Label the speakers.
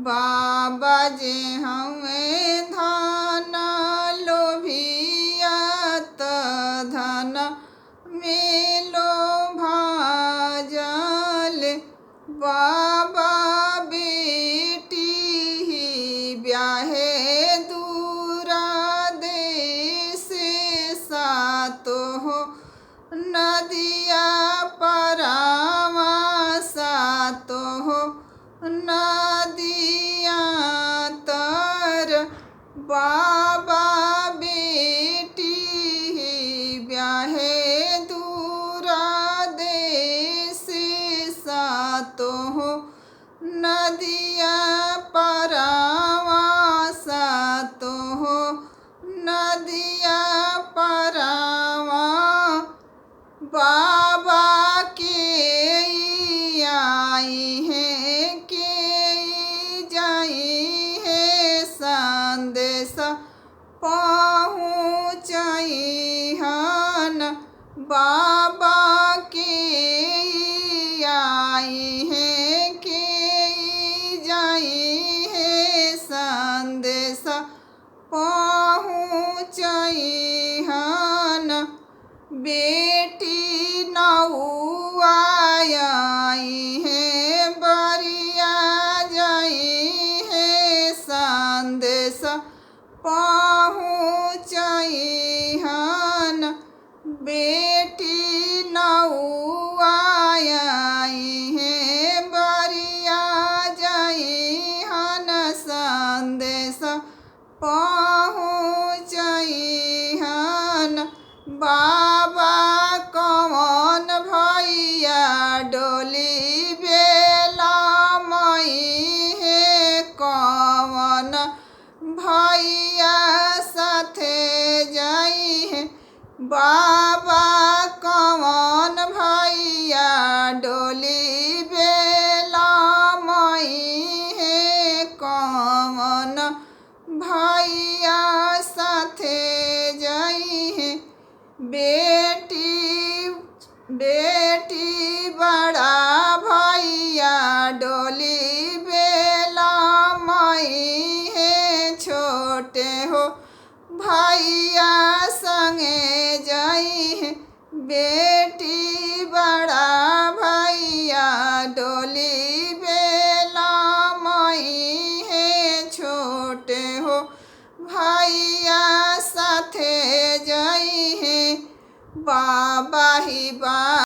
Speaker 1: बाबा जे हमें धन लोभिया त धन में लोभा जाल। बाबा बेटी ही ब्याहे दूरा देश सातो हो नदिया परावा सातो हो नदिया तर। बाबा बेटी ही ब्याहे दूरा देश सातो हो नदिया परावा सातो हो नदिया परावा। बाबा के आई है के जाई है संदेश पहुँचाई हन। बाबा के आई है के जाई है संदेश पहुँचाई हन। बेटी नौआ आई है बरिया जाई है संदेश पहुँचाई हन। बेटी नौआ आई है बरिया जाई हन संदेश पहुँचाई हन। बाबा कौन भैया डोली बेला मई है कौन भैया साथे जाई है। बाबा कौन भैया डोली बेला मई है कौन भैया साथे जाई है। बेटी बेटी बड़ा भैया डोली बेला मई है छोटे हो भैया संगे जाई है। बेटी बड़ा भैया डोली बेला मई है छोटे हो भैया साथे जाई है। बाबा ही बा